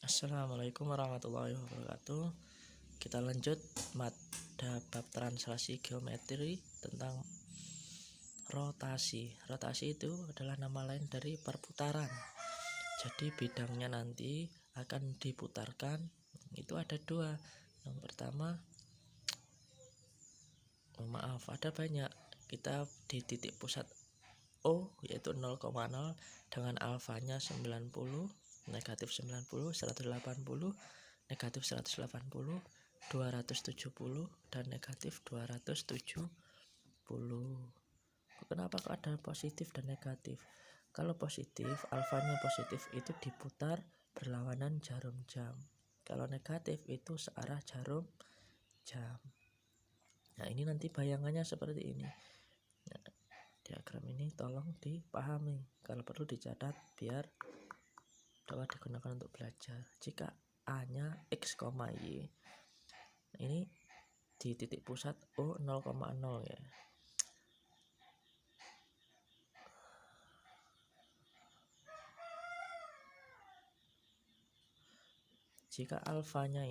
Assalamualaikum warahmatullahi wabarakatuh. Kita lanjut mata bab translasi geometri tentang rotasi. Rotasi itu adalah nama lain dari perputaran. Jadi bidangnya nanti akan diputarkan itu ada dua. Yang pertama, ada banyak. Kita di titik pusat O yaitu 0,0 dengan alfanya 90, negatif 90, 180, negatif 180, 270 dan negatif 270. Kenapa kok ada positif dan negatif? Kalau positif, alfanya positif itu diputar berlawanan jarum jam. Kalau negatif itu searah jarum jam. Nah, ini nanti bayangannya seperti ini. Nah, diagram ini tolong dipahami. Kalau perlu dicatat biar dapat digunakan untuk belajar. Jika A-nya X, Y, ini di titik pusat O 0,0 ya. Jika alfanya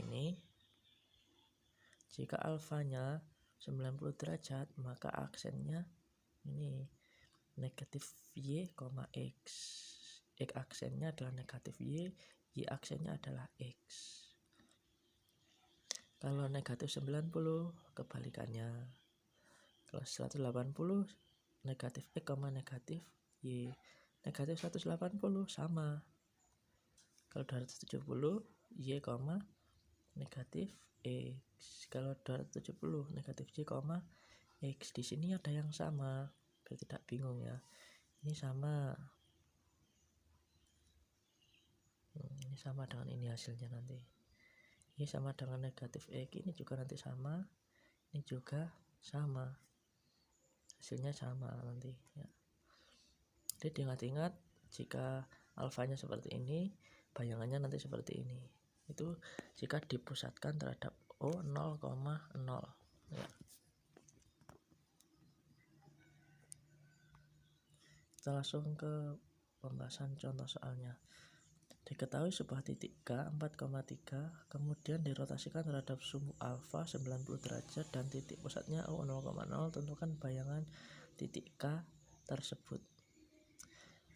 90 derajat, maka aksennya ini negatif Y, X. X aksennya adalah negatif Y aksennya adalah X. Kalau negatif 90 kebalikannya. Kalau 180 negatif X, negatif Y. Negatif 180 sama. Kalau 270 Y, negatif X. Kalau 270 negatif Y, X. Di sini ada yang sama, biar tidak bingung ya. Ini sama. Ini sama dengan ini hasilnya nanti. Ini sama dengan negatif X. Ini juga nanti sama. Ini juga sama. Hasilnya sama nanti ya. Jadi diingat-ingat, jika alfanya seperti ini, bayangannya nanti seperti ini. Itu jika dipusatkan terhadap O 0,0 ya. Kita langsung ke pembahasan contoh soalnya. Diketahui sebuah titik K 4,3 kemudian dirotasikan terhadap sumbu alfa 90 derajat dan titik pusatnya O 0,0. Tentukan bayangan titik K tersebut.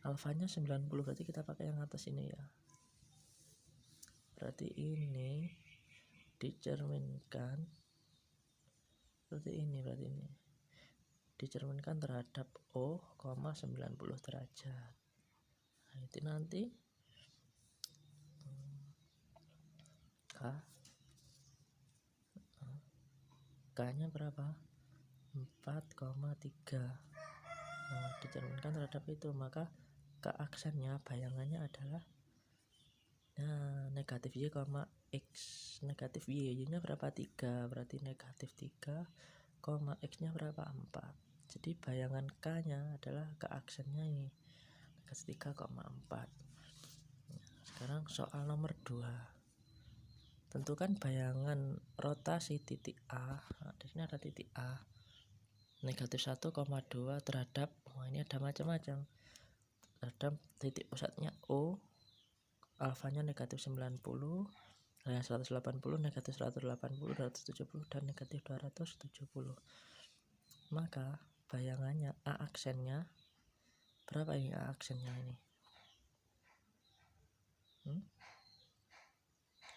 Alfanya 90, berarti kita pakai yang atas ini ya. Berarti ini dicerminkan seperti ini, berarti ini dicerminkan terhadap O, 90 derajat. Nah, itu nanti K-nya berapa? 4,3. Nah, dicerminkan terhadap itu, maka K aksennya bayangannya adalah negatif Y, X. Negatif Y nya berapa? 3. Berarti negatif 3, X nya berapa? 4. Jadi bayangan K nya adalah K aksennya ini negatif 3,4. Sekarang soal nomor 2. Tentukan bayangan rotasi titik A. Nah, di sini ada titik A. Negatif 1,2 terhadap, ini ada macam-macam. Terhadap titik pusatnya O, alfanya negatif 90, 180, negatif 180, 270 dan negatif 270. Maka bayangannya A aksennya berapa ini? A aksennya ini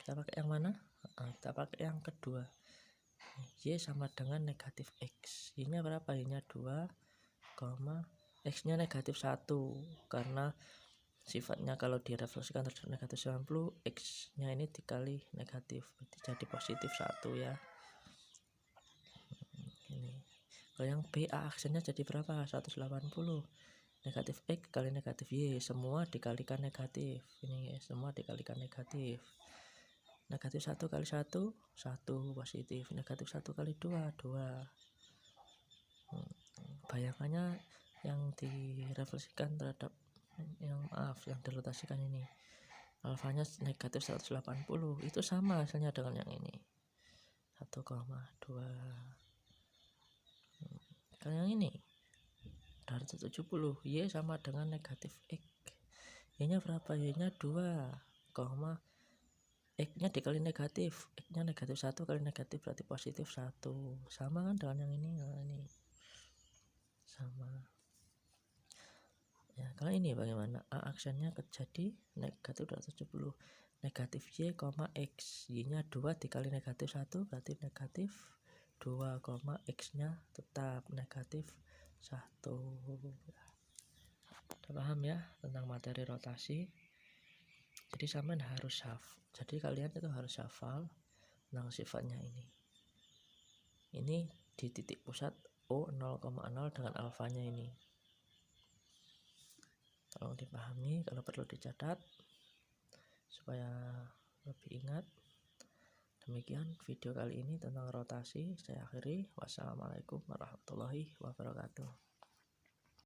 kita pakai yang mana? Kita pakai yang kedua. Y sama dengan negatif X. Y nya berapa? Y nya 2, X nya negatif 1. Karena sifatnya kalau direfleksikan terhadap negatif 90, X nya ini dikali negatif, berarti jadi positif 1 ya. Ini. Kalau yang B, A aksennya jadi berapa? 180. Negatif X kali negatif Y, semua dikalikan negatif. Ini ya, semua dikalikan negatif. Negatif 1 kali 1, 1 positif. Negatif 1 kali 2, 2. Bayangannya yang direfleksikan terhadap yang dirotasikan ini, alfanya negatif 180, itu sama hasilnya dengan yang ini 1,2. Kalau yang ini 270, Y sama dengan negatif X. Y nya berapa? Y nya 2, X-nya dikali negatif, X-nya negatif 1 kali negatif berarti positif 1. Sama kan dengan yang ini. Nah, ini sama. Ya, kalau ini bagaimana? A aksennya jadi negatif 270. Negatif Y, X. Y-nya 2 dikali negatif 1 berarti negatif 2, X-nya tetap negatif 1. Udah paham ya tentang materi rotasi? Jadi sampean harus jadi kalian itu harus hafal tentang sifatnya ini. Ini di titik pusat O 0,0 dengan alfanya ini. Tolong dipahami, kalau perlu dicatat supaya lebih ingat. Demikian video kali ini tentang rotasi. Saya akhiri. Wassalamualaikum warahmatullahi wabarakatuh.